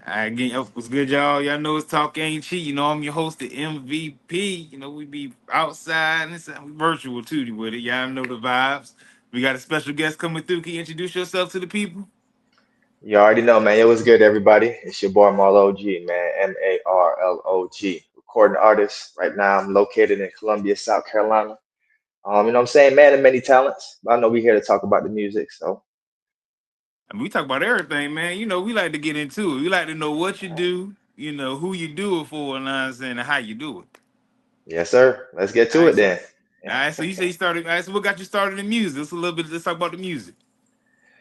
Again, what's good, y'all? Y'all know it's Talk Ain't Cheat. You know, I'm your host, the MVP. You know, we be outside and we virtual too with it. Y'all know the vibes. We got a special guest coming through. Can you introduce yourself to the people? You already know, man. It was good, everybody. It's your boy Marlo G, man. Marlog. Recording artist. Right now, I'm located in Columbia, South Carolina. You know what I'm saying? Man of many talents. But I know we're here to talk about the music. So, I mean, we talk about everything, man. You know, we like to get into it. We like to know what you do, you know, who you do it for, and I'm saying, and how you do it. yes, sir. Let's get All to right, it so, then. you say you started. All right, so what got you started in music? Let's a little bit. Let's talk about the music.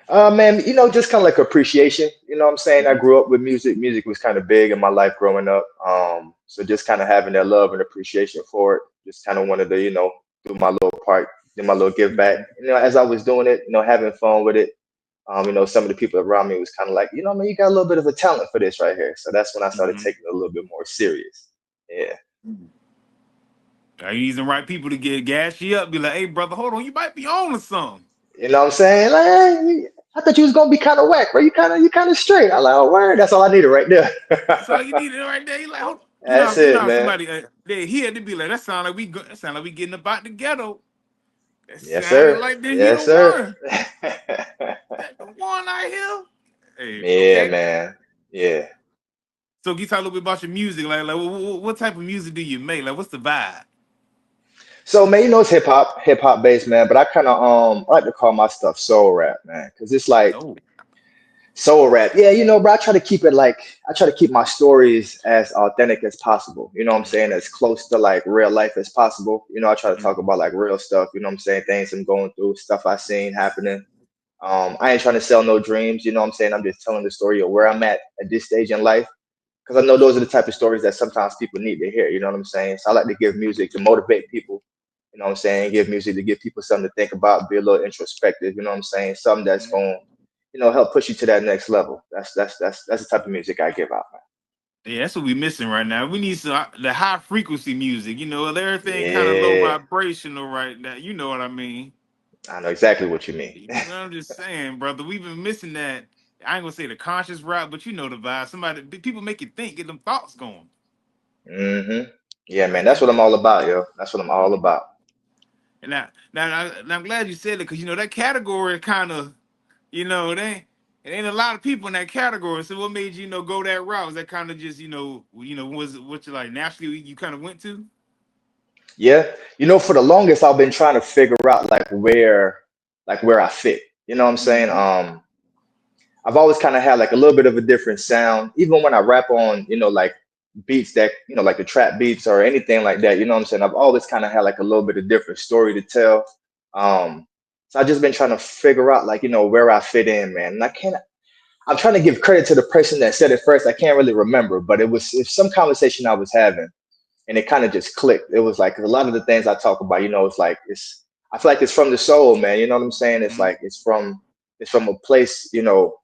Man, just kind of like appreciation. You know what I'm saying? I Mm-hmm. grew up with music. Music was kind of big in my life growing up. So just kind of having that love and appreciation for it. Just kind of wanted to, do my little part, do my little give back. As I was doing it, having fun with it. Some of the people around me was kind of like, man, you got a little bit of a talent for this right here. So that's when I started Mm-hmm. taking it a little bit more serious. Yeah. Are you using the right people to get gas you up? Be like, hey, brother, hold on, you might be on to something. You know what I'm saying? Like, hey, I thought you was gonna be kind of whack, bro. You kind of straight. I like, oh word, that's all I needed right there. That's all you needed right there. You like, hold, That's you know it, how man. somebody they here to be like, that sound like we getting about the ghetto. That Yes, sounded sir. like that. He the Yes, sir. one. That the one I hear. Hey, Yeah, okay. man. Yeah. So can you talk a little bit about your music? Like what type of music do you make? Like, what's the vibe? So man, it's hip hop based, man. But I kind of I like to call my stuff soul rap, man, because it's like So, soul rap. Yeah, bro. I try to keep my stories as authentic as possible. You know what I'm saying? As close to like real life as possible. I try to talk about like real stuff. You know what I'm saying? Things I'm going through, stuff I seen happening. I ain't trying to sell no dreams. You know what I'm saying? I'm just telling the story of where I'm at this stage in life. Because I know those are the type of stories that sometimes people need to hear. You know what I'm saying? So I like to give music to motivate people. You know what I'm saying? Give music to give people something to think about, be a little introspective. You know what I'm saying? Something that's going, help push you to that next level. That's the type of music I give out, man. yeah, that's what we missing right now. We need some the high frequency music. You know, everything kind of low Yeah, vibrational right now. You know what I mean? I know exactly what you mean. You know, I'm just saying, brother. We've been missing that. I ain't gonna say the conscious route, but you know the vibe. People make you think, get them thoughts going. hmm Yeah, man. Like That's that. what I'm all about, yo. That's what I'm all Mhm. about. And now I'm glad you said it because you know that category kind of, you know, it ain't a lot of people in that category. So what made you, you know, go that route? Was that kind of just, was it what you like naturally you kind of went to? Yeah. For the longest I've been trying to figure out like where I fit. You know what I'm saying? Mm-hmm. I've always kind of had like a little bit of a different sound, even when I rap on, like beats that, like the trap beats or anything like that. You know what I'm saying? I've always kind of had like a little bit of different story to tell. Um, so I've just been trying to figure out like, where I fit in, man. And I'm trying to give credit to the person that said it first. I can't really remember, but it's some conversation I was having and it kind of just clicked. It was like 'cause a lot of the things I talk about, it's like I feel like it's from the soul, man. You know what I'm saying? It's like it's from a place,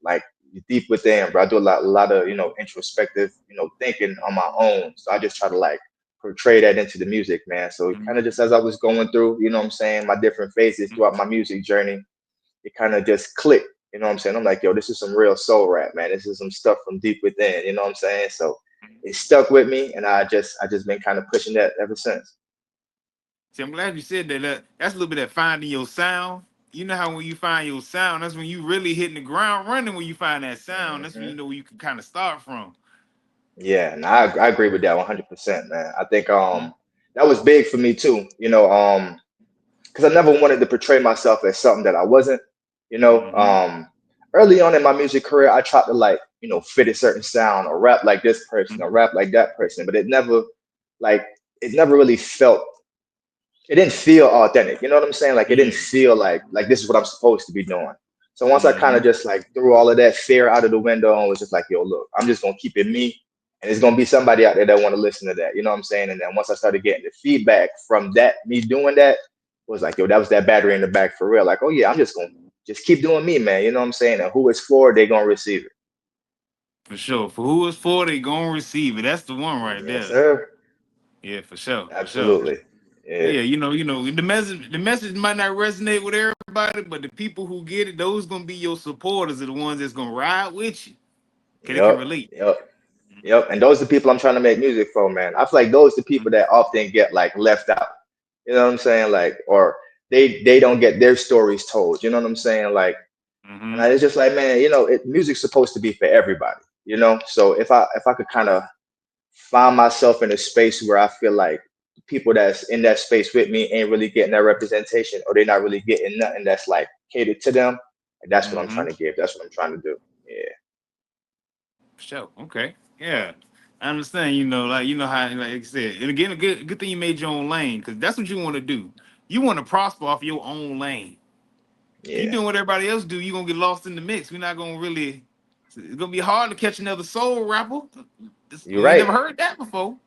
like deep within. But I do a lot of introspective, thinking on my own. So I just try to like portray that into the music, man. So kind of Mm-hmm. just as I was going through, you know what I'm saying, my different phases throughout my music journey, it kind of just clicked. You know what I'm saying? I'm like, yo, this is some real soul rap, man. This is some stuff from deep within. You know what I'm saying? So it stuck with me, and I just been kind of pushing that ever since. See, I'm glad you said that. That's a little bit of finding your sound. You know how when you find your sound, that's when you really hitting the ground running. When you find that sound, that's when you hmm know where you can kind of start from. Yeah, and I agree with that 100%, man. I think Mm-hmm. that was big for me too. Because I never wanted to portray myself as something that I wasn't. You know, Mm-hmm. um, Early on in my music career, I tried to like fit a certain sound or rap like this person or rap like that person, but like it never really felt it didn't feel authentic. You know what I'm saying? Like it didn't Yeah. feel like this is what I'm supposed to be doing. So once I kind Mm-hmm. of just like threw all of that fear out of the window and was just like, yo, look, I'm just gonna keep it me. And it's gonna be somebody out there that want to listen to that. You know what I'm saying? And then once I started getting the feedback from that, me doing that, was like, yo, that was that battery in the back for real. Like, oh yeah, I'm just gonna just keep doing me, man. You know what I'm saying? And who it's for, they gonna receive it. For sure. For who it's for, they gonna receive it. That's the one right Yes, there. sir. Yeah, for sure. For sure. Absolutely. Yeah. Yeah, the message might not resonate with everybody, but the people who get it, those gonna be your supporters are the ones that's gonna ride with you. Cause they can Yep. relate. Yep. Yep. And those are the people I'm trying to make music for, man. I feel like those are the people that often get like left out. You know what I'm saying? Like, or they don't get their stories told. You know what I'm saying? Like, and Mm-hmm. I, it's just like, man, music's supposed to be for everybody. So if I could kind of find myself in a space where I feel like the people that's in that space with me ain't really getting that representation, or they're not really getting nothing that's like catered to them, and that's what I'm Mm-hmm. trying to give. That's what I'm trying to do. Yeah. Sure. Okay. Yeah. I understand. Like how, like I said, and again, a good thing you made your own lane, because that's what you want to do. You want to prosper off your own lane. If you Yeah. doing what everybody else do, you're gonna get lost in the mix. We're not gonna really. It's gonna be hard to catch another soul rapper. You're We ain't right. never heard that before.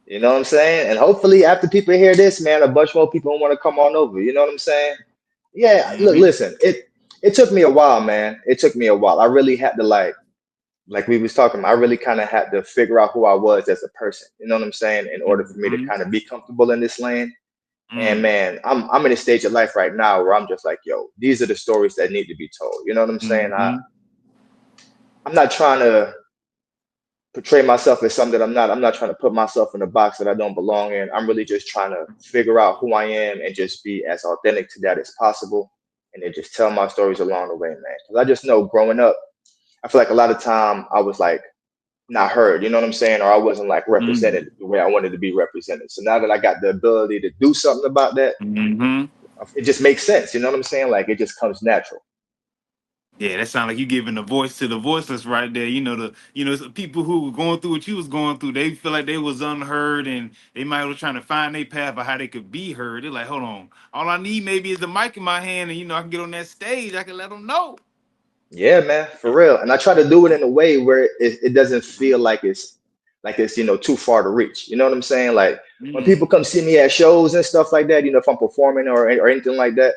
You know what I'm saying? And hopefully after people hear this, man, a bunch more people want to come on over. You know what I'm saying? Yeah, look, Mm-hmm. listen, it took me a while, man. It took me a while. I really had to like we was talking about, I really kind of had to figure out who I was as a person. You know what I'm saying? In order for me to Mm-hmm. kind of be comfortable in this lane. And Mm. man, I'm in a stage of life right now where I'm just like, yo, these are the stories that need to be told. You know what I'm saying? Mm-hmm. I'm not trying to portray myself as something that I'm not. I'm not trying to put myself in a box that I don't belong in. I'm really just trying to figure out who I am and just be as authentic to that as possible. And then just tell my stories along the way, man. Because I just know growing up, I feel like a lot of time I was like not heard, you know what I'm saying? Or I wasn't like Mm. represented the way I wanted to be represented. So now that I got the ability to do something about that, Mm-hmm. it just makes sense. You know what I'm saying? Like it just comes natural. Yeah, that sounds like you giving a voice to the voiceless right there. Some people who were going through what you was going through, they feel like they was unheard, and they might was trying to find their path of how they could be heard. They're like, hold on, all I need maybe is the mic in my hand, and I can get on that stage. I can let them know. Yeah, man, for real. And I try to do it in a way where it doesn't feel like it's too far to reach. You know what I'm saying? Like when people Mm. come see me at shows and stuff like that, if I'm performing or anything like that,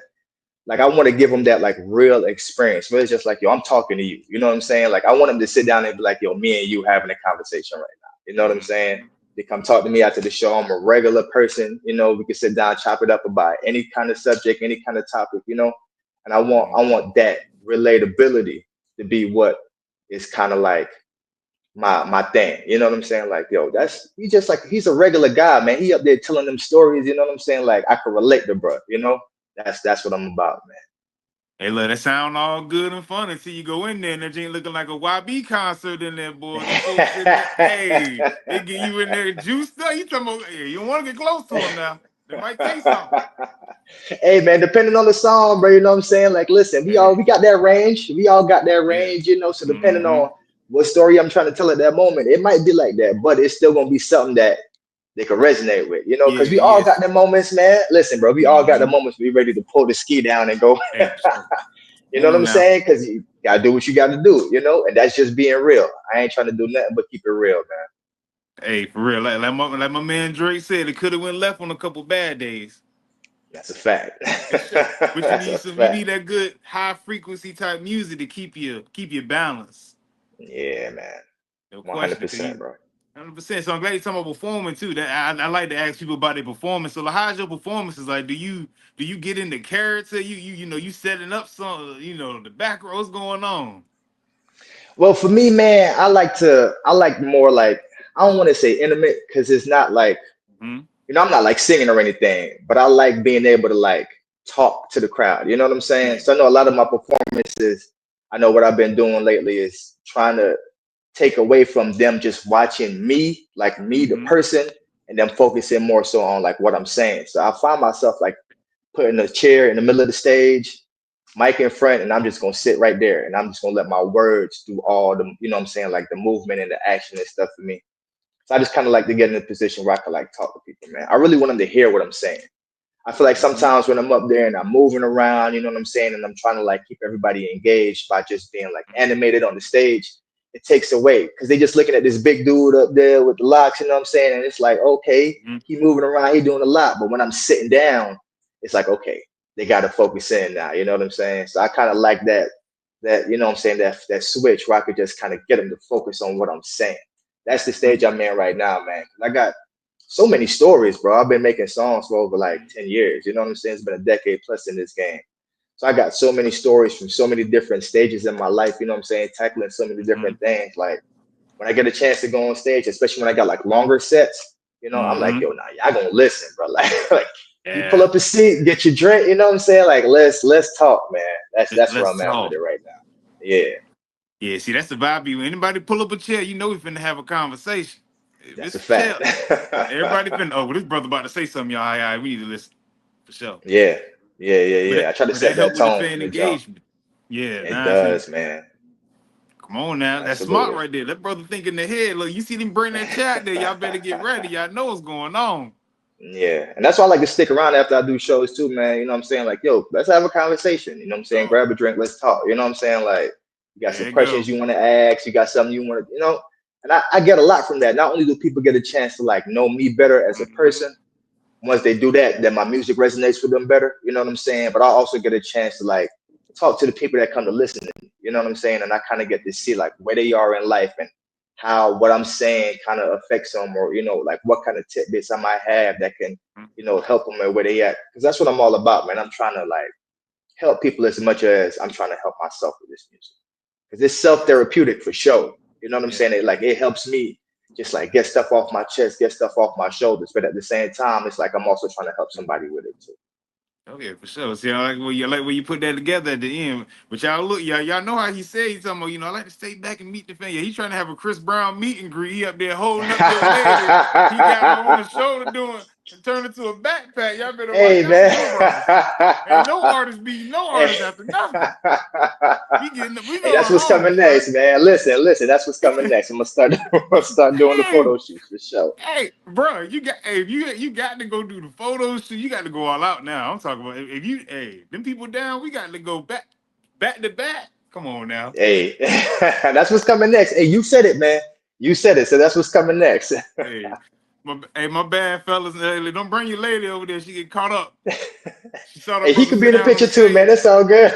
like I want to give them that like real experience where it's just like, yo, I'm talking to you. You know what I'm saying? Like I want them to sit down and be like, yo, me and you having a conversation right now. You know what I'm saying? Mm-hmm. They come talk to me after the show. I'm a regular person. We can sit down, chop it up about any kind of subject, any kind of topic. And I want that relatability to be what is kind of like my thing. You know what I'm saying? Like, yo, he's a regular guy, man. He up there telling them stories, you know what I'm saying? Like I can relate to bro. That's what I'm about, man. Hey, look, that sound all good and fun until you go in there and that ain't looking like a YB concert in there, boy. Them folks sitting there, hey, they get you in there juiced up. You talking about, hey, you don't want to get close to them now. They might say something. Hey man, depending on the song, bro, you know what I'm saying? Like, listen, we Hey, got that range. We all got that yeah. range. So depending Mm-hmm. on what story I'm trying to tell at that moment, it might be like that, but it's still gonna be something that they can resonate with, Yeah, because we all got yes. the moments, man. Listen, bro, we all got the Mm-hmm. moments we ready to pull the ski down and go. Hey, sure. You Come know what on I'm now. saying? Because you gotta do what you gotta do, and that's just being real. I ain't trying to do nothing but keep it real, man. Hey, for real. Like my man Drake said, it could have went left on a couple bad days. That's a fact. But you That's need a some. You fact. need that good high frequency type music to keep you balanced. Yeah, man. No question, because 100%, you bro. 100%. So I'm glad you're talking about performing too. That I like to ask people about their performance. So like, how's your performances? Like, do you get into character? You setting up some. The back row's going on. Well, for me, man, I like more like, I don't want to say intimate because it's not like, Hmm. I'm not like singing or anything, but I like being able to like talk to the crowd. You know what I'm saying? Yeah. So I know a lot of my performances, I know what I've been doing lately is trying to take away from them just watching me, like me, the Hmm. person, and then focusing more so on like what I'm saying. So I find myself like putting a chair in the middle of the stage, mic in front, and I'm just gonna sit right there and I'm just gonna let my words do all the, you know what I'm saying, like the movement and the action and stuff for me. So I just kind of like to get in a position where I can like talk to people, man. I really want them to hear what I'm saying. I feel like Hmm. sometimes when I'm up there and I'm moving around, you know what I'm saying, and I'm trying to like keep everybody engaged by just being like animated on the stage, it takes away because they just looking at this big dude up there with the locks, you know what I'm saying? And it's like, okay, Hmm. he moving around, he doing a lot. But when I'm sitting down, it's like, okay, they got to focus in now, you know what I'm saying? So I kind of like that, you know what I'm saying, that switch where I could just kind of get them to focus on what I'm saying. That's the stage I'm in right now, man. 'Cause I got so many stories, bro. I've been making songs for over like 10 years. You know what I'm saying? It's been a decade plus in this game. So I got so many stories from so many different stages in my life, you know what I'm saying? Tackling so many Hmm. different things. Like, when I get a chance to go on stage, especially when I got like longer sets, I'm like, Mm-hmm. yo, nah, y'all gonna listen, bro. Like you pull Yeah. up a seat, get your drink, you know what I'm saying? Like let's talk, man. That's where Let's I'm at with talk. it right now. Yeah, Yeah, see, that's the vibe. When anybody pull up a chair, you know we finna have a conversation. If that's a it's a chair, fact. everybody finna. Oh, well, this brother about to say something, y'all. All right, we need to listen for sure. Yeah, yeah. I try to But that set help that with the tone fan from the jump. engagement. Yeah, It nah, I feel you. does, man. Come on now, that's smart Absolutely. right there. That brother thinking ahead. Look, you see them bring that chat there. Y'all better get ready. Y'all know what's going on. Yeah, and that's why I like to stick around after I do shows too, man. You know what I'm saying? Like, yo, let's have a conversation. You know what I'm saying? So Grab a drink, let's talk. You know what I'm saying? Like, you got some there you questions go. you want to ask, you got something you want to, and I get a lot from that. Not only do people get a chance to like know me better as a Mm-hmm. person, once they do that, then my music resonates with them better. You know what I'm saying? But I also get a chance to like talk to the people that come to listen to me. You know what I'm saying? And I kind of get to see like where they are in life and how what I'm saying kind of affects them, or like what kind of tidbits I might have that can help them and where they at. Because that's what I'm all about, man. I'm trying to like help people as much as I'm trying to help myself with this music. Because it's self Yes. therapeutic for sure. You know what I'm Yeah. saying? It helps me just like get stuff off my chest, get stuff off my shoulders. But at the same time, it's like I'm also trying to help somebody with it too. Oh yeah, for sure. See, I like when you put that together at the end. But y'all look, y'all know how he said he's talking about, I like to stay back and meet the fan. Yeah, he's trying to have a Chris Brown meet and greet. He up there holding up your leg. He got him on the shoulder doing and turned into a backpack. Y'all better watch Hey out for man. them brothers. Ain't no artist be no Hey. artist after nothing. We Hey, going that's what's home, coming son. next, man. Listen, that's what's coming next. I'm gonna start I'm gonna start doing the Hey, photo shoots for sure. hey, bro, if you got to go do the photos too. You got to go all out now. I'm talking about if you them people down, we got to go back to back. Come on now. Hey, that's what's coming next. Hey, you said it, man. You said it, so that's what's coming next. Hey, my bad fellas. Don't bring your lady over there. She get caught up. She saw Hey, them he brothers could be sit in the down on picture the too, man. stage. That's all good.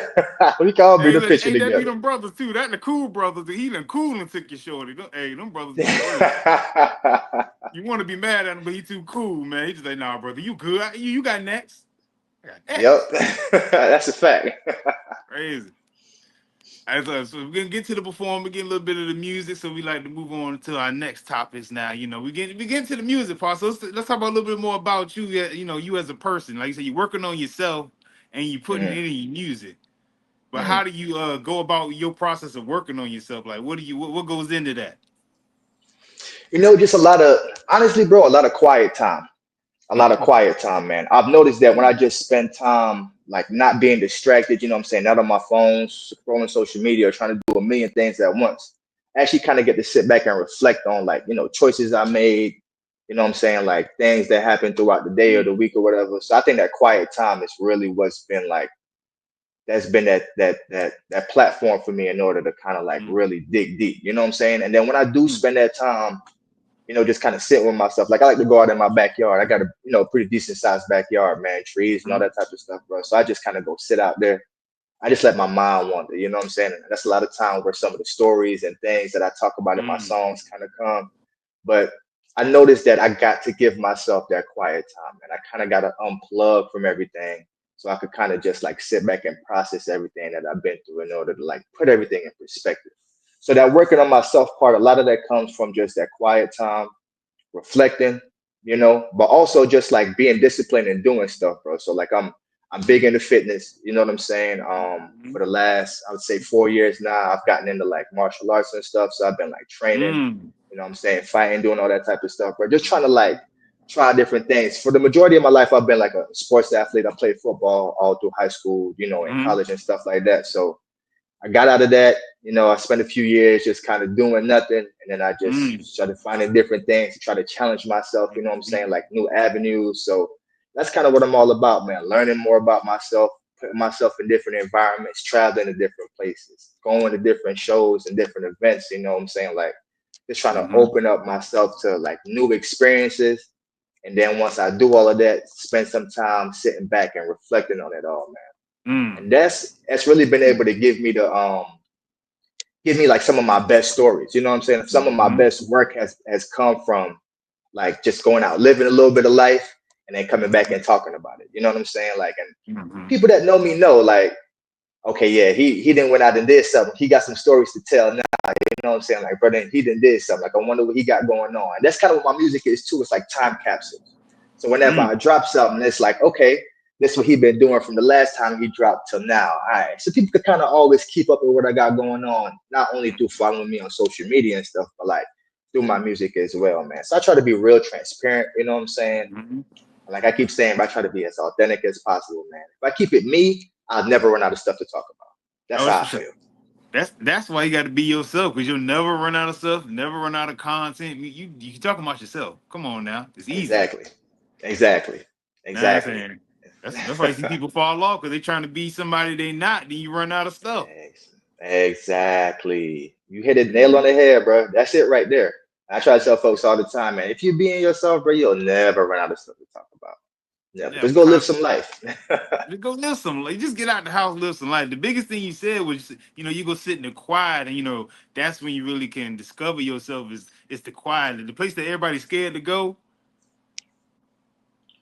We can all be in Hey, the look, picture ain't that be together. them brothers too? That the cool brothers. He done cool and took your shorty. Them brothers be the worst. You want to be mad at him, but he too cool, man. He just like, nah, brother, you good? You got next. I got Yep, next. that's a fact. Crazy. So we're gonna get to the performance, get a little bit of the music. So we like to move on to our next topics now. We get to the music part. So let's talk about a little bit more about you. You as a person. Like you said, you're working on yourself and you putting Hmm. it in your music. But Hmm. how do you go about your process of working on yourself? Like what goes into that? Just a lot of honestly, bro, a lot of quiet time. A lot of Mm, quiet time, man. I've noticed that when I just spend time like not being distracted, you know what I'm saying, not on my phone, scrolling social media, or trying to do a million things at once. I actually kind of get to sit back and reflect on like, choices I made, you know what I'm saying, like things that happened throughout the day or the mm, week or whatever. So I think that quiet time is really what's been like that's been that platform for me in order to kind of like mm, really dig deep, you know what I'm saying? And then when I do mm, spend that time just kind of sit with myself. Like I like to go out in my backyard. I got a pretty decent sized backyard, man, trees and all mm, that type of stuff, bro. So I just kind of go sit out there. I just let my mind wander, you know what I'm saying? And that's a lot of time where some of the stories and things that I talk about in my mm, songs kind of come. But I noticed that I got to give myself that quiet time, and I kind of got to unplug from everything so I could kind of just like sit back and process everything that I've been through in order to like put everything in perspective. So that working on myself part, a lot of that comes from just that quiet time, reflecting, but also just like being disciplined and doing stuff, bro. So like I'm big into fitness, you know what I'm saying? For mm, the last, I would say 4 years now, I've gotten into like martial arts and stuff. So I've been like training, mm, you know what I'm saying, fighting, doing all that type of stuff, but just trying to like try different things. For the majority of my life, I've been like a sports athlete. I played football all through high school, in mm, college and stuff like that. So I got out of that. I spent a few years just kind of doing nothing. And then I mm, just started finding different things to try to challenge myself, you know what I'm saying? mm, Like new avenues. So that's kind of what I'm all about, man. Learning more about myself, putting myself in different environments, traveling to different places, going to different shows and different events, you know what I'm saying? Like just trying to mm, open up myself to like new experiences. And then once I do all of that, spend some time sitting back and reflecting on it all, man. mm, And that's really been able to give me like some of my best stories. You know what I'm saying? Some of my mm, best work has come from like just going out, living a little bit of life, and then coming back mm, and talking about it. You know what I'm saying? Like, and mm, people that know me know, like, okay, yeah, he didn't went out and did something. He got some stories to tell now. know what I'm saying? Like, brother, he done did something. Like, I wonder what he got going on. And that's kind of what my music is too. It's like time capsules. So whenever Mm. I drop something, it's like, okay, this is what he been doing from the last time he dropped till now. All right. So people could kind of always keep up with what I got going on, not only through following me on social media and stuff, but like through my music as well, man. So I try to be real transparent, you know what I'm saying? Mm-hmm. Like I keep saying, I try to be as authentic as possible, man. If I keep it me, I'll never run out of stuff to talk about. That's Oh, that's how for I sure. feel. That's why you got to be yourself, because you'll never run out of stuff, never run out of content. You talking about yourself. Come on now, it's easy. Exactly. Exactly. Now I'm Exactly. saying that's why you see people fall off, because they trying to be somebody they not. Then you run out of stuff. Exactly. You hit it nail on Mm-hmm. the head, bro. That's it right there. I try to tell folks all the time, man. If you being yourself, bro, you'll never run out of stuff to talk about. Never. Yeah, Just go live some life. just go live some. Like, just get out the house, live some life. The biggest thing you said was, you go sit in the quiet, and that's when you really can discover yourself. Is it's the quiet, the place that everybody's scared to go.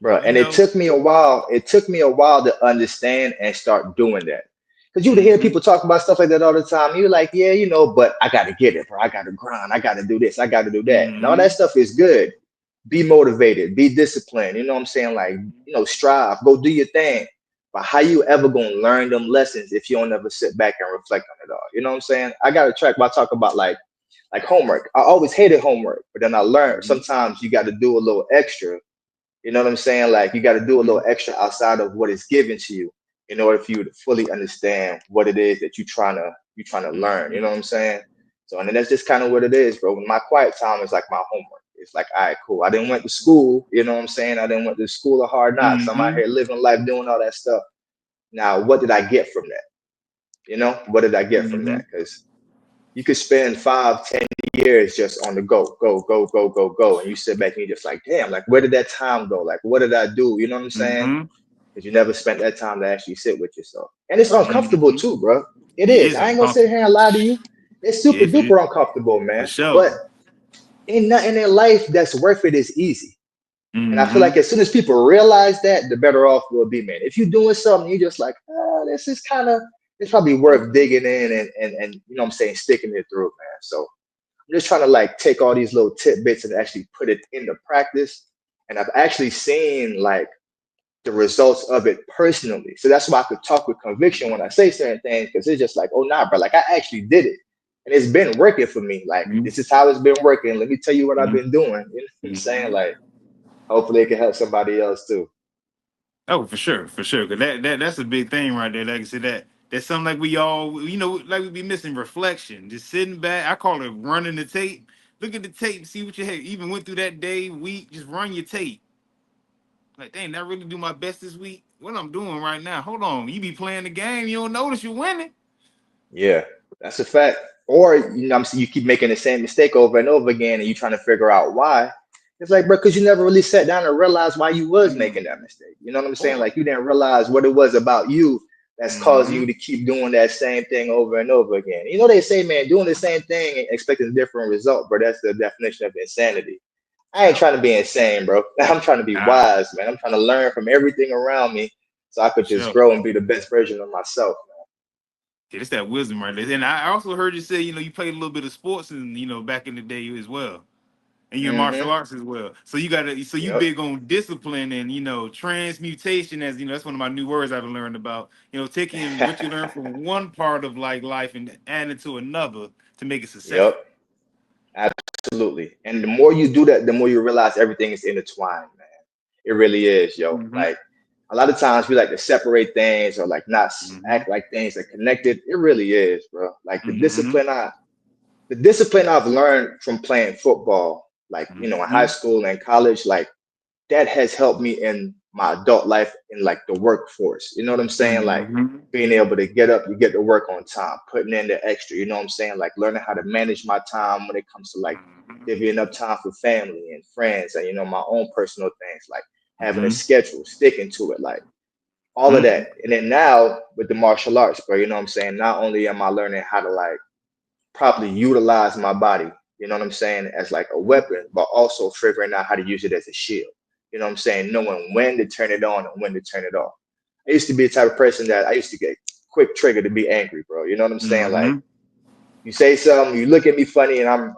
Bro, You and it know. took me a while. It took me a while to understand and start doing that. Because you would hear Mm-hmm. people talk about stuff like that all the time. You're like, yeah, but I got to get it, bro. I got to grind. I got to do this. I got to do that. And all that Mm-hmm. stuff is good. Be motivated. Be disciplined. You know what I'm saying? Like, strive. Go do your thing. But how you ever going to learn them lessons if you don't ever sit back and reflect on it all? You know what I'm saying? I got a track where I talk about like homework. I always hated homework, but then I learned Mm-hmm. sometimes you got to do a little extra. You know what I'm saying? Like you got to do a Mm-hmm. little extra outside of what is given to you in order for you to fully understand what it is that you're trying to learn. You know Mm-hmm. what I'm saying? So and then that's just kind of what it is, bro. My quiet time is like my homework. It's like, all right, cool. I didn't went to school. You know what I'm saying? I didn't went to school of hard knocks. I'm out Mm-hmm. here living life, doing all that stuff. Now, what did I get from that? What did I get from Mm-hmm. that? Because you could spend 5, 10 years just on the go, go, go, go, go, go. And you sit back and you're just like, damn, like where did that time go? Like, what did I do? You know what I'm saying? Mm-hmm. Because you never spent that time to actually sit with yourself. And it's uncomfortable Mm-hmm. too, bro. It It is. is I ain't gonna sit uncomfortable. here and lie to you. It's super If it duper uncomfortable, For man. sure. But ain't nothing in life that's worth it is easy. And I feel Mm-hmm. like as soon as people realize that, the better off we'll be, man. If you're doing something, you're just like, this is kind of, it's probably worth digging in and you know what I'm saying, sticking it through, man. So I'm just trying to like take all these little tidbits and actually put it into practice. And I've actually seen like the results of it personally. So that's why I could talk with conviction when I say certain things, because it's just like, oh nah, bro, like I actually did it. And it's been working for me. Like this is how it's been working. Let me tell you what I've been doing. You know what I'm saying? Mm-hmm. Like hopefully it can help somebody else too. Oh, for sure, for sure. Cause that's a big thing right there. Like I said, that's something like we all, like we be missing reflection. Just sitting back. I call it running the tape. Look at the tape, see what you had. Even went through that day, week. Just run your tape. Like, dang, did I really do my best this week? What I'm doing right now? Hold on. You be playing the game. You don't notice you're winning. Yeah, that's a fact. Or I'm saying you keep making the same mistake over and over again, and you trying to figure out why. It's like, bro, because you never really sat down and realized why you was making that Mm. mistake. You know what I'm saying? Or. Like you didn't realize what it was about you that's causing Mm-hmm. you to keep doing that same thing over and over again. You know they say, man, doing the same thing and expecting a different result, bro. That's the definition of insanity. I ain't Oh, trying to be insane, bro. I'm trying to be nah, wise, man. I'm trying to learn from everything around me so I for could just sure. grow and be the best version of myself. Yeah, it's that wisdom right there. And I also heard you say, you played a little bit of sports and back in the day as well. And you're in martial Mm-hmm. arts as well. So you Yep. big on discipline and transmutation, as that's one of my new words I've learned about. Taking what you learn from one part of like life and adding it to another to make it Yep. successful. Absolutely. And the more you do that, the more you realize everything is intertwined, man. It really is, yo. Mm-hmm. Like a lot of times we like to separate things or like not Mm-hmm. act like things are connected. It really is, bro. Like Mm-hmm. the discipline I've learned from playing football, like, in high Mm-hmm. school and college, like that has helped me in my adult life in like the workforce. You know what I'm saying? Like Mm-hmm. being able to get up, you get to work on time, putting in the extra, you know what I'm saying? Like learning how to manage my time when it comes to like divvying up time for family and friends and my own personal things, like having a Mm-hmm. schedule, sticking to it, like all of Mm-hmm. that. And then now with the martial arts, bro, you know what I'm saying? Not only am I learning how to like properly utilize my body, you know what I'm saying, as like a weapon, but also figuring out how to use it as a shield. You know what I'm saying? Knowing when to turn it on and when to turn it off. I used to be the type of person that I used to get quick trigger to be angry, bro. You know what I'm saying? Like Mm-hmm. You say something, you look at me funny, and I'm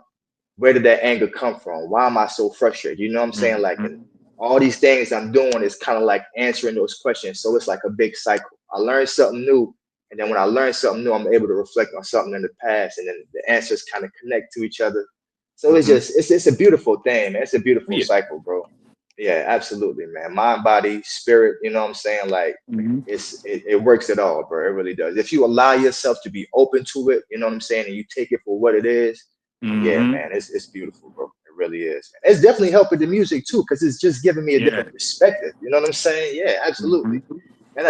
where did that anger come from? Why am I so frustrated? You know what I'm saying? Like, and Mhm. all these things I'm doing is kind of like answering those questions. So it's like a big cycle. I learn something new, and then when I learn something new, I'm able to reflect on something in the past, and then the answers kind of connect to each other. So it's Mhm. just it's a beautiful thing, man. It's a beautiful Yeah. cycle, bro. Yeah, absolutely, man. Mind, body, spirit. You know what I'm saying? Like Mhm. it works at all, bro. It really does. If you allow yourself to be open to it, you know what I'm saying, and you take it for what it is, then yeah, Mhm. man, it's beautiful, bro. It really is. Man. It's definitely helping the music too, because it's just giving me a Yeah. different perspective. You know what I'm saying? Yeah, absolutely. Mhm.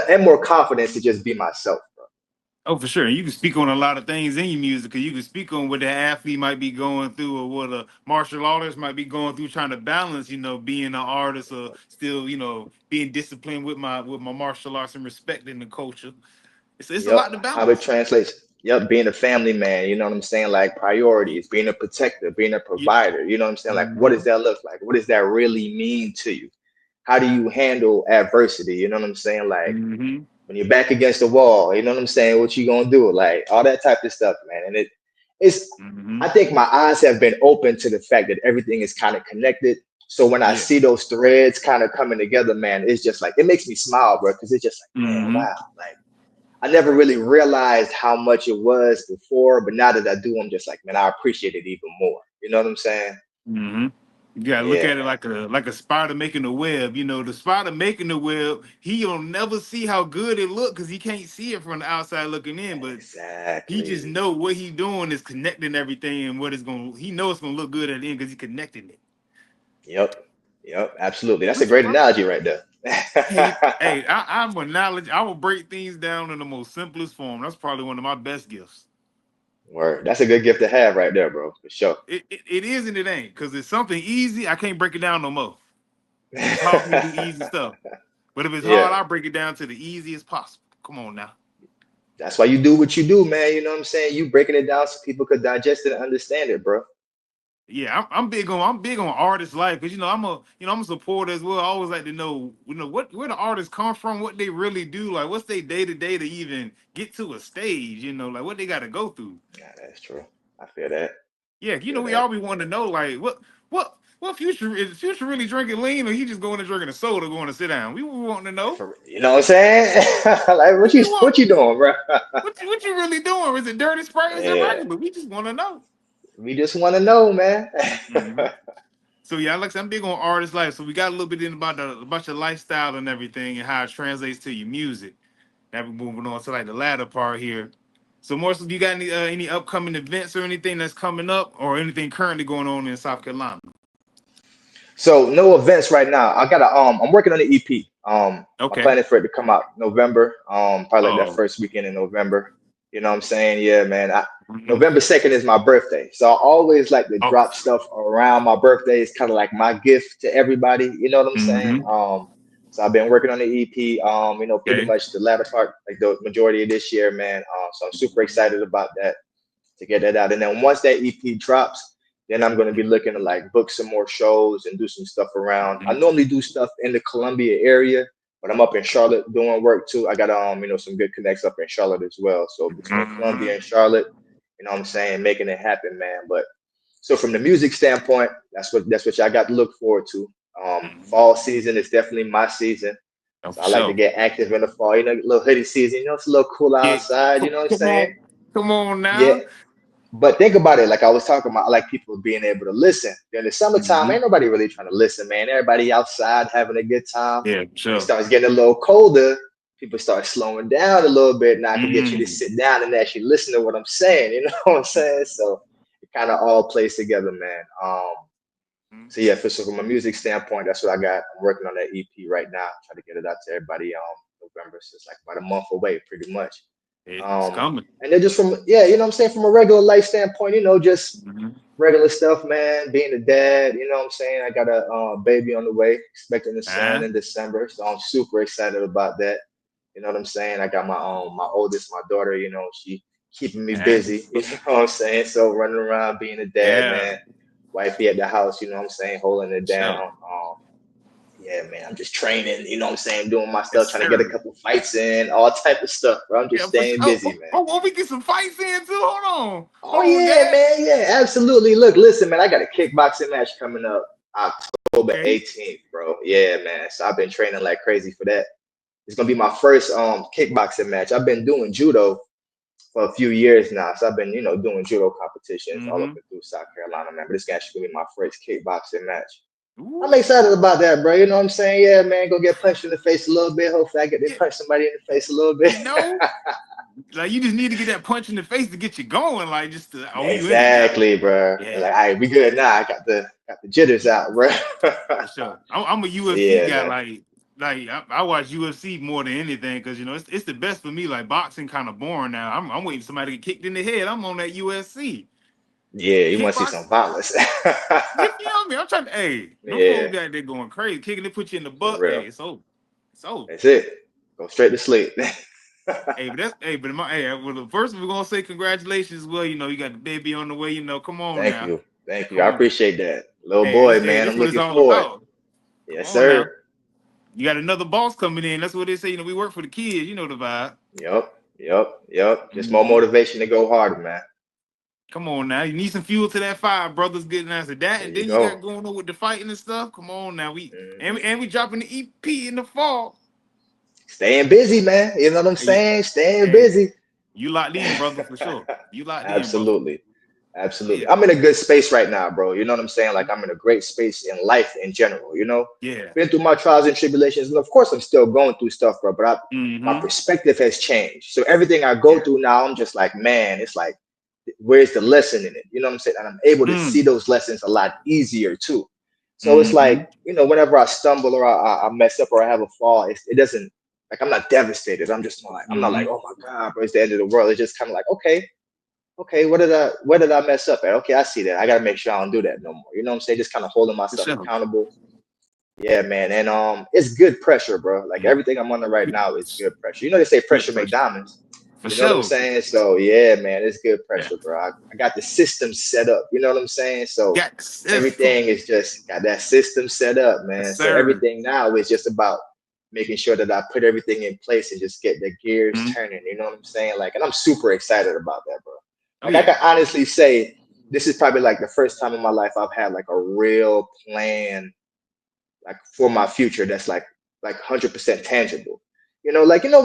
And more confidence to just be myself, bro. Oh, for sure. You can speak on a lot of things in your music because you can speak on what the athlete might be going through or what a martial artist might be going through, trying to balance, being an artist or still, being disciplined with my martial arts and respecting the culture. It's a Yep. lot to How it balance. translates. Yep. Being a family man, you know what I'm saying? Like Yeah. priorities, being a protector, being a Yeah. provider, you know what I'm saying? Like, what does Hmm. that look like? What does that really mean to you? How do you handle adversity? You know what I'm saying? Like Hmm. when you're back against the wall, you know what I'm saying? What you gonna do? Like all that type of stuff, man. And it's Hmm. I think my eyes have been open to the fact that everything is kind of connected. So when I Yeah. see those threads kind of coming together, man, it's just like it makes me smile, bro, because it's just like, man, Hmm. wow. Like I never really realized how much it was before, but now that I do, I'm just like, man, I appreciate it even more. You know what I'm saying? Hmm. You gotta look Yeah, at it man. like a spider making a web. The spider making the web, he'll never see how good it look because he can't see it from the outside looking in. But he just Exactly. know what he doing is connecting everything and what it's gonna. He know it's gonna look good at the end because he connecting it. Yep. Yep. Absolutely. That's a Listen, great bro. analogy right there. Hey, I'm a knowledge. I will break things down in the most simplest form. That's probably one of my best gifts. Word. That's a good gift to have right there, bro, for sure. It is and it ain't because it's something easy. I can't break it down no more. It's hard for me to do easy stuff. But if it's Yeah. hard, I break it down to the easiest possible. Come on now. That's why you do what you do, man. You know what I'm saying? You breaking it down so people could digest it and understand it, bro. Yeah, I'm big on artist life because I'm a supporter as well. I always like to know what where the artists come from, what they really do, like what's their day to day to even get to a stage, like what they got to go through. Yeah, that's true. I feel that. Yeah, I feel we that. all be wanting to know like what future is future really drinking lean or he just going to drinking a soda going to sit down. We were wanting to know You know what I'm saying? Like what you want, what you doing, bro? what you really doing? Is it dirty spray? Or is it Yeah. regular? We just want to know. We just want to know, man. Mhm. So yeah, like I said, I'm big on artist life. So we got a little bit in about your lifestyle and everything and how it translates to your music. Now we're moving on to like the latter part here. So more so, do you got any upcoming events or anything that's coming up or anything currently going on in South Carolina? So no events right now. I'm working on the EP. I'm Okay. planning for it to come out November. Probably like that Oh. first weekend in November. You know what I'm saying? Yeah, man. Mhm. November 2nd is my birthday. So I always like to Oh. drop stuff around my birthday. It's kind of like my gift to everybody. You know what I'm saying? Hmm. So I've been working on the EP, pretty Okay. much the latter part, like the majority of this year, man. So I'm super excited about that to get that out. And then once that EP drops, then I'm going to be looking to like book some more shows and do some stuff around. I Mhm. normally do stuff in the Columbia area, but I'm up in Charlotte doing work too. I got some good connects up in Charlotte as well. So between Columbia and Mhm. Charlotte, you know what I'm saying, making it happen, man. But so from the music standpoint, that's what y'all got to look forward to. Mhm. Fall season is definitely my season. Oh, So for I like to sure. get active in the fall, a little hoodie season, it's a little cool Yeah. outside, you know what I'm Come saying? on. Come on Yeah, now. but think about it, like I was talking about, I like people being able to listen. During the summertime, Hmm. ain't nobody really trying to listen, man. Everybody outside having a good time. Yeah, for When it sure. starts getting a little colder, people start slowing down a little bit. Now I can get you to Mm. sit down and actually listen to what I'm saying. You know what I'm saying? So it kind of all plays together, man. So yeah, so from a music standpoint, that's what I got. I'm working on that EP right now, try to get it out to everybody. November, so it's like about a month away, pretty much. It's Um, coming. and then just from you know what I'm saying, from a regular life standpoint, just Hmm. regular stuff, man. Being a dad, you know what I'm saying. I got a baby on the way, expecting a son Uh, in December, so I'm super excited about that. You know what I'm saying. I got my oldest, my daughter. She keeping me uh, busy. You know what I'm saying. So running around being a dad, yeah, man. Wifey at the house, you know what I'm saying, holding it down. sure. Yeah, man, I'm just training, you know what I'm saying, doing my Yes, stuff, trying to get a sir. couple fights in, all type of stuff, bro. I'm just Yeah, for sure. staying Oh, busy, man. we get some fights in too. Oh Hold on, yeah, Dad. man, yeah, absolutely. Look, listen, man, I got a kickboxing match coming up October Okay. 18th, bro. Yeah, man. So I've been training like crazy for that. It's gonna be my first kickboxing match. I've been doing judo for a few years now. So I've been, doing judo competitions all up Mm-hmm. and through South Carolina, man. But this actually gonna be my first kickboxing match. I'm Ooh. excited about that, bro. You know what I'm saying? Yeah, man, go get punched in the face a little bit. Hopefully I get to Yeah, punch somebody in the face a little bit. you know, like you just need to get that punch in the face to get you going. Like just to, oh, you in it now. Exactly, bro. Like, Yeah, all right, we good now. I got the jitters out, bro. for sure. I'm a So UFC yeah, guy. man. Like I watch UFC more than anything because it's the best for me. Like boxing kind of boring now. I'm waiting for somebody to get kicked in the head. I'm on that UFC. Yeah, you want to see Kickboxing. some violence. You feel me? I'm trying to. Hey, no Yeah, folks out there going crazy, kicking it, put you in the for butt. real. Hey, it's over. It's over. That's it. Go straight to sleep. Hey, but that's hey, but my hey, well, first we're gonna say congratulations. Well, you got the baby on the way. Come on Thank now, you. Thank you. come I on. appreciate that. Little Hey, boy, hey, man. this I'm what it's looking all forward. about. Come Yes, on sir. now. You got another boss coming in. That's what they say. We work for the kids. You know the vibe. Yep. Yep. Yep. Just more Hmm. motivation to go harder, man. Come on now. You need some fuel to that fire, brothers. Getting after that, There and you then you got go. going on with the fighting and stuff. Come on now. We and we, Hmm. and we dropping the EP in the fall. Staying busy, man. You know what I'm Hey, saying? Staying hey, busy. you locked in, brother, for sure. You locked in, brother. Absolutely. Absolutely. Yeah. I'm in a good space right now, bro. You know what I'm saying? Like I'm in a great space in life in general, Yeah. Been through my trials and tribulations. And of course I'm still going through stuff, bro, but my Mm-hmm. perspective has changed. So everything I go Yeah. through now, I'm just like, man, it's like, where's the lesson in it? You know what I'm saying? And I'm able to see Mm. those lessons a lot easier too. So it's Mm-hmm. like, whenever I stumble or I mess up or I have a fall, it doesn't like I'm not devastated. I'm not like, Mm-hmm. oh my God, bro, it's the end of the world. It's just kind of like, okay, where did I mess up at? Okay, I see that. I gotta make sure I don't do that no more. You know what I'm saying? Just kind of holding For myself sure. accountable. Yeah, man. And it's good pressure, bro. Like Yeah. everything I'm under right Good, now is good pressure. They say good pressure make pressure. diamonds. For You know what I'm sure. saying? So yeah, man, it's good Yeah. pressure, bro. I got the system set up. You know what I'm saying? So Got the system. everything is just got that system set up, Yes, man. So sir. everything now is just about making sure that I put everything in place and just get the gears Mhm. turning. You know what I'm saying? Like, and I'm super excited about that, bro. Oh Like I yeah. can honestly say this is probably like the first time in my life I've had like a real plan like for my future that's like 100% tangible. When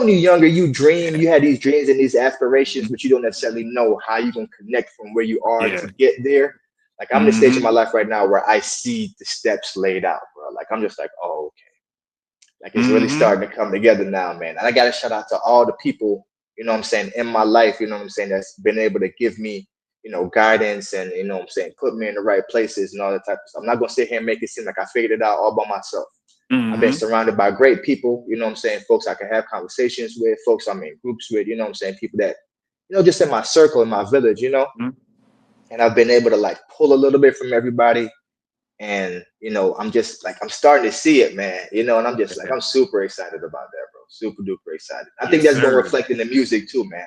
you're younger, you dream, Yeah. you had these dreams and these aspirations, Mhm. but you don't necessarily know how you can connect from where you are Yeah. to get there. Like I'm in a stage in my Mm-hmm. life right now where I see the steps laid out, bro. Like I'm just like, oh, okay. Like it's really Mm-hmm. starting to come together now, man. And I gotta shout out to all the people, what I'm saying, in my life, what I'm saying, that's been able to give me, guidance and what I'm saying, put me in the right places and all that type of stuff. I'm not gonna sit here and make it seem like I figured it out all by myself. I've been Mm-hmm. surrounded by great people, what I'm saying, folks I can have conversations with, folks I'm in groups with, what I'm saying, people that, just in my circle, in my village. Mm-hmm. And I've been able to like pull a little bit from everybody. And, I'm just like, I'm starting to see it, man, and I'm just like, I'm super excited about that, bro. Super duper excited. I think Yes, that's going to sir. reflect in the music too, man.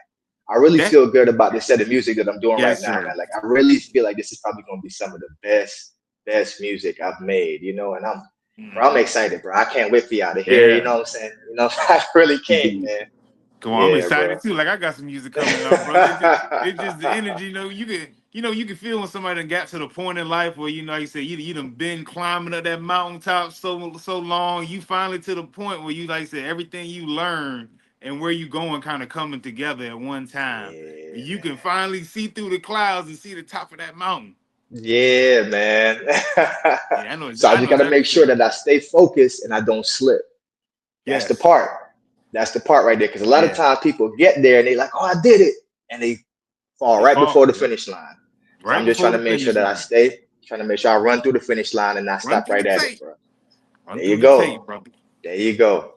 I really That. feel good about this set of music that I'm doing right Yes, now, sir. man. Like, I really feel like this is probably going to be some of the best music I've made, and I'm Mm-hmm. excited, bro. I can't wait for y'all to hear, Yeah. what I'm saying? I really can't, Indeed. man. Come on, I'm Yeah, bro. excited too. Like I got some music coming out, brother. It's just the energy. You can feel when somebody done got to the point in life where you say you done been climbing up that mountaintop so long. You finally to the point where you like I said everything you learned and where you going kind of coming together at one time. And Yeah, you man. can finally see through the clouds and see the top of that mountain. Yeah, man. Yeah, So I I just know got to exactly make what you're sure saying. that I stay focused and I don't slip. That's the Yes. part. That's the part right there. Because a lot of Yeah. times people get there and they like, oh, I did it, and they fall They right before fall. the Yep. finish line. So Right I'm just before trying the to make sure finish that I line. stay, trying to make sure I run through the finish line and not Run stop through the right at it, tape. bro. Run There through you the go. tape, brother. There you go.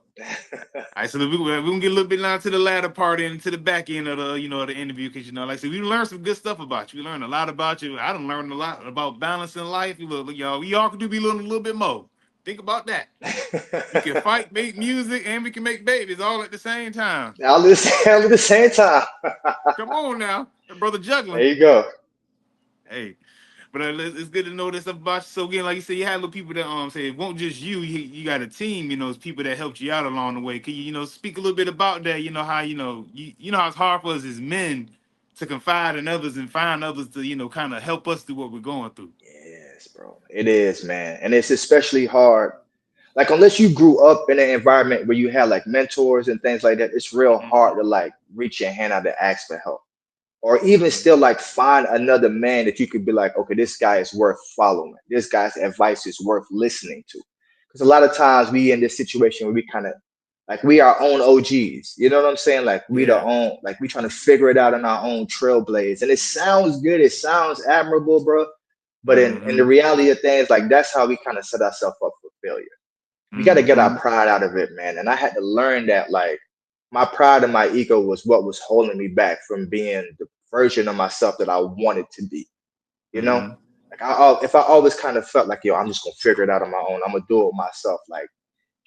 All right, so we're gonna get a little bit now to the latter part and to the back end of the interview because like I said, we learned some good stuff about you. We learned a lot about you. I done learned a lot about balancing life. Y'all, we all can do be learning a little bit more. Think about that. We can fight, make music, and we can make babies all at the same time. All at the same time. Come on now, that brother There juggling. you go. Hey, But it's good to know this stuff about you. So again, like you said, you had little people that say it won't just you. You got a team. You know, it's people that helped you out along the way. Can you speak a little bit about that? You know how you know how it's hard for us as men to confide in others and find others to kind of help us through what we're going through. Yes, bro. It is, man. And it's especially hard. Like unless you grew up in an environment where you had like mentors and things like that, it's real hard to like reach your hand out to ask for help. Or even still like find another man that you could be like, okay, this guy is worth following. This guy's advice is worth listening to. Because a lot of times we in this situation where we kind of like we our own OGs. You know what I'm saying? Like we the Yeah. own, like we trying to figure it out in our own trailblaze. And it sounds good, it sounds admirable, bro. But in the Mm-hmm. reality of things, like that's how we kind of set ourselves up for failure. We got to get our Mm-hmm. pride out of it, man. And I had to learn that like my pride and my ego was what was holding me back from being the version of myself that I wanted to be. You know, Mm-hmm. like if I always kind of felt like, yo, I'm just gonna figure it out on my own. I'm gonna do it myself. Like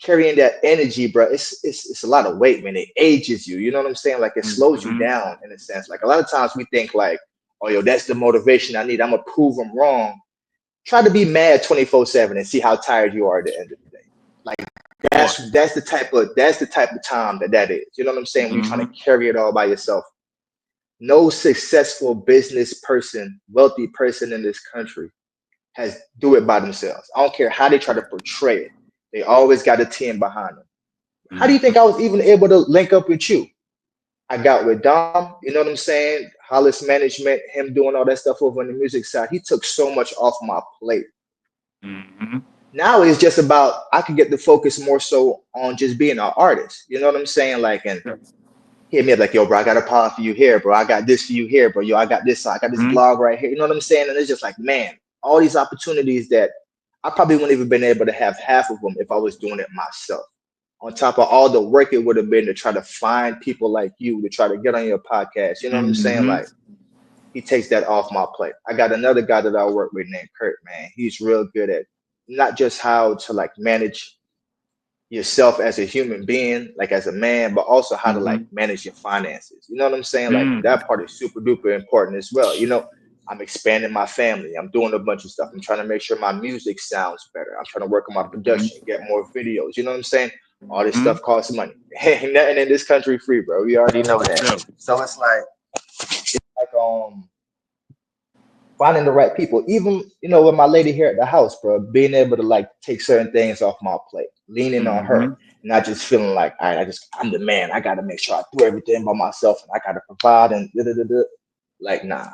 carrying that energy, bro, it's a lot of weight, man. It ages you. You know what I'm saying? Like it slows you Mm-hmm. down in a sense. Like a lot of times we think like, oh, yo, that's the motivation I need. I'm gonna prove them wrong. Try to be mad 24/7 and see how tired you are at the end of the day. Like Boy. that's the type of time that is. You know what I'm saying? When you're trying to Mm-hmm. carry it all by yourself. No successful business person, wealthy person in this country has do it by themselves. I don't care how they try to portray it. They always got a team behind them. How do you think I was even able to link up with you? I got with Dom, you know what I'm saying? Hollis Management, him doing all that stuff over on the music side. He took so much off my plate. Mm-hmm. Now it's just about I can get the focus more so on just being an artist. You know what I'm saying? Like and hit me up like, yo, bro, I got a pod for you here, bro. I got this for you here, bro. Yo, I got this Mm-hmm. blog right here. You know what I'm saying? And it's just like, man, all these opportunities that I probably wouldn't even been able to have half of them if I was doing it myself. On top of all the work it would have been to try to find people like you to try to get on your podcast. You know what I'm saying? Mm-hmm. Like he takes that off my plate. I got another guy that I work with named Kurt, man. He's real good at not just how to like manage yourself as a human being, like as a man, but also how to like Mm-hmm. manage your finances. You know what I'm saying? Like Mm-hmm. that part is super duper important as well. You know, I'm expanding my family. I'm doing a bunch of stuff. I'm trying to make sure my music sounds better. I'm trying to work on my production, get more videos. You know what I'm saying? All this Mm-hmm. stuff costs money. Ain't nothing in this country free, bro. We already know For that. sure. So it's like finding the right people. Even with my lady here at the house, bro, being able to like take certain things off my plate, leaning on her, Mm-hmm. not just feeling like, all right, I'm the man. I gotta make sure I do everything by myself and I gotta provide and da, da, da, da. Like nah.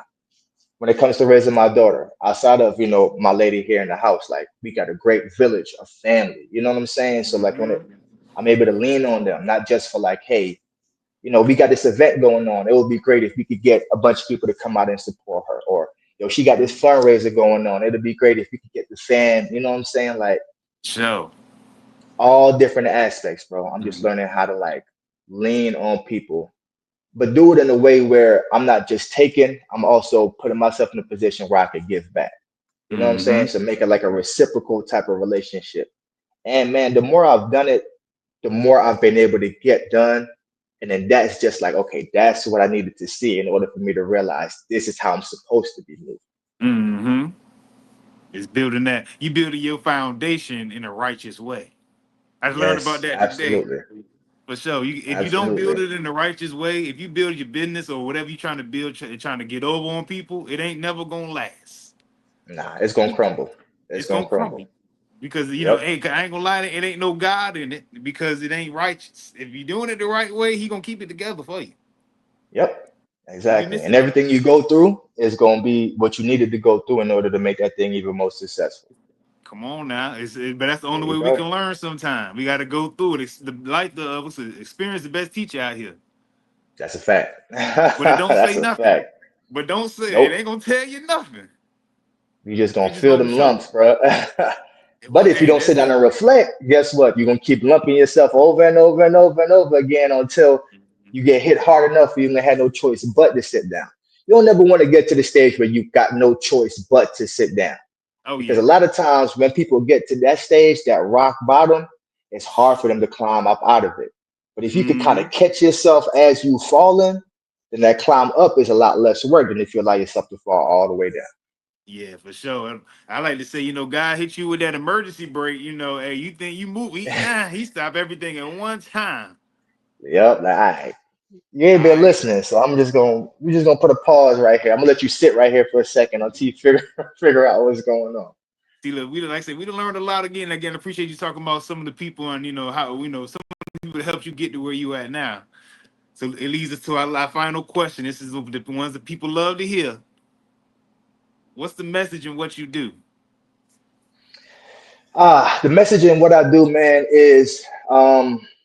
When it comes to raising my daughter, outside of my lady here in the house, like we got a great village, a family. You know what I'm saying? So like Mm-hmm. I'm able to lean on them, not just for like, hey, we got this event going on. It would be great if we could get a bunch of people to come out and support her. Or, she got this fundraiser going on. It'd be great if we could get the fan. You know what I'm saying? Like Sure. all different aspects, bro. I'm just Mm-hmm. learning how to like lean on people, but do it in a way where I'm not just taking, I'm also putting myself in a position where I could give back. You know what I'm saying? Mm-hmm. So make it like a reciprocal type of relationship. And man, the more I've done it, the more I've been able to get done. And then that's just like, okay, that's what I needed to see in order for me to realize this is how I'm supposed to be moving. Mm-hmm. It's building that you building your foundation in a righteous way. I just learned about Yes, that today. absolutely. For sure. If you don't build Absolutely. it in the righteous way, if you build your business or whatever you're trying to build, trying to get over on people, it ain't never gonna last. Nah, it's gonna crumble. It's It's gonna gonna crumble. crumble because Yep. hey, I ain't gonna lie, it ain't no God in it because it ain't righteous. If you're doing it the right way, He gonna keep it together for you. Yep. You be Exactly. And missing that. everything you go through is gonna be what you needed to go through in order to make that thing even more successful. Come on now, but that's the There only you way we go. can learn. Sometime we got to go through it. It's the like the what's the experience the best teacher out here, That's a fact. but it don't That's say a nothing. fact. But don't say it Nope. ain't gonna tell you nothing. You just gonna You just feel gonna them show. lumps, bro. But if you Hey, don't sit that's down it. and reflect, guess what? You're gonna keep lumping yourself over and over and over and over again until you get hit hard enough for you gonna have no choice but to sit down. You don't ever want to get to the stage where you've got no choice but to sit down. Oh Because a yeah. lot of times when people get to that stage, that rock bottom, it's hard for them to climb up out of it. But if you could kind Mm-hmm. of catch yourself as you falling, then that climb up is a lot less work than if you allow yourself to fall all the way down. Yeah, for sure. I like to say, God hit you with that emergency brake. Hey, you think you move? He stopped everything at one time. Yep. Like, all right. You All ain't been right. listening, so we're just gonna put a pause right here. I'm gonna let you sit right here for a second until you figure out what's going on. See, look, like I said, we done learned a lot again. Again, appreciate you talking about some of the people and how some of the people that helped you get to where you at now. So it leads us to our final question. This is the ones that people love to hear. What's the message in what you do? The message in what I do, man, is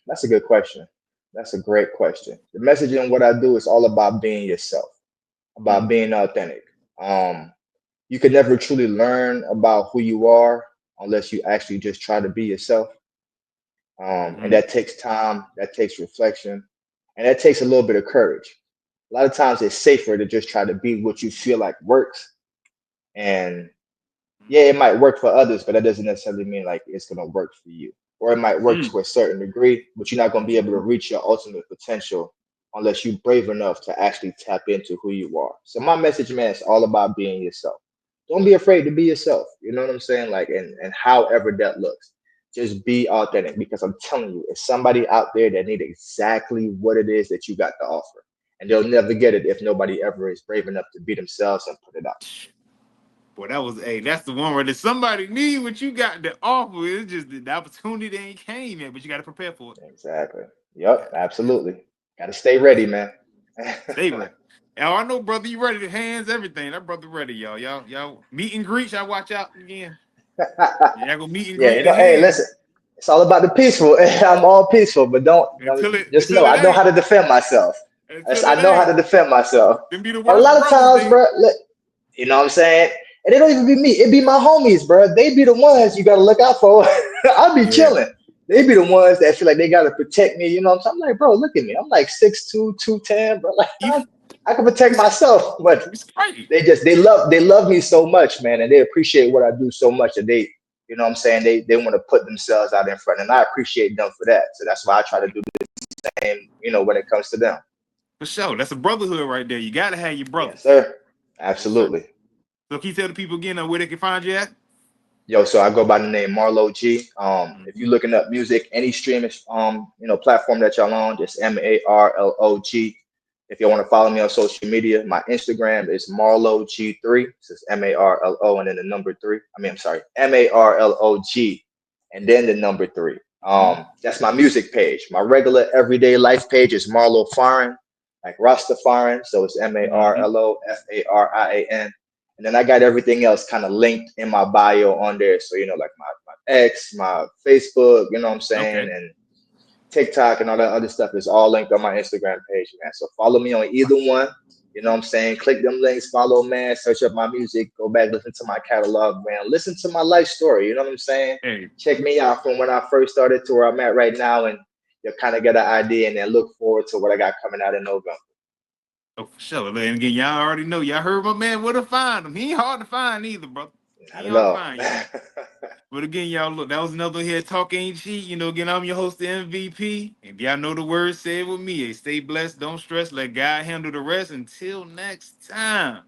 that's a good question. That's a great question. The message in what I do is all about being yourself, about Mm, being authentic. Um, you can never truly learn about who you are unless you actually just try to be yourself. And mm-hmm. that takes time, that takes reflection, and that takes a little bit of courage. A lot of times it's safer to just try to be what you feel like works. And yeah, it might work for others, but that doesn't necessarily mean like it's gonna work for you. Or it might work Mm, to a certain degree, but you're not gonna be able to mm-hmm. reach your ultimate potential unless you're brave enough to actually tap into who you are. So my message, man, is all about being yourself. Don't be afraid to be yourself. You know what I'm saying? Like, and however that looks, just be authentic. Because I'm telling you, it's somebody out there that need exactly what it is that you got to offer, and they'll never get it if nobody ever is brave enough to be themselves and put it out. Boy, that's the one where there's somebody need what you got to offer. It's just the opportunity ain't came yet, but you got to prepare for it. Exactly. You Yep, got to prepare for absolutely. Got to stay it. ready, man. Stay ready. Now I know, brother, you ready to hands everything. That brother ready, y'all. Y'all meet and greet. Y'all watch out again. Y'all go meet and Yeah, greet the hey, hands listen, it's all about the peaceful. I'm all peaceful, but don't just know until it I know how ain't. to defend myself. Until I it know how to ain't. defend myself. Them be the And a worst lot of brothers, times, they bro, you know what I'm saying? And it don't even be me. It be my homies, bro. They be the ones you gotta look out for. I be yeah. chilling. They be the ones that feel like they gotta protect me. You know what I'm saying? I'm like, bro, look at me. I'm like 6'2", 210, bro. Like You I can protect myself. But it's crazy. they love me so much, man, and they appreciate what I do so much that they, you know what I'm saying, they want to put themselves out in front, and I appreciate them for that. So that's why I try to do the same, when it comes to them. For sure. That's a brotherhood right there. You gotta have your Yes, brothers. sir. Yes, sir. Absolutely. So can you tell the people again where they can find you at? Yo, so I go by the name Marlo G. If Mm-hmm. you're looking up music, any streaming platform that y'all on, just Marlog. If you want to follow me on social media, my Instagram is Marlo G3. So it's Marlo and then the number three. I mean, I'm sorry, Marlog and then the number three. That's my music page. My regular everyday life page is Marlo Farin, like Rastafarian. So it's Mm-hmm. Marlofarian. And then I got everything else kind of linked in my bio on there. So, like my X, my Facebook, you know what I'm saying? Okay. And TikTok and all that other stuff is all linked on my Instagram page, man. So follow me on either one. You know what I'm saying? Click them links, follow, man, search up my music, go back, listen to my catalog, man. Listen to my life story. You know what I'm saying? Hey. Check me out from when I first started to where I'm at right now, and you'll kind of get an idea and then look forward to what I got coming out in November. Oh, for sure. And again, y'all already know. Y'all heard my man where to find him. He ain't hard to find either, bro. He Not ain't at hard to all. find, y'all. But again, y'all, look, that was another here Talk Ain't Cheat. Again, I'm your host, the MVP. And y'all know the words said with me. Hey, stay blessed, don't stress, let God handle the rest. Until next time.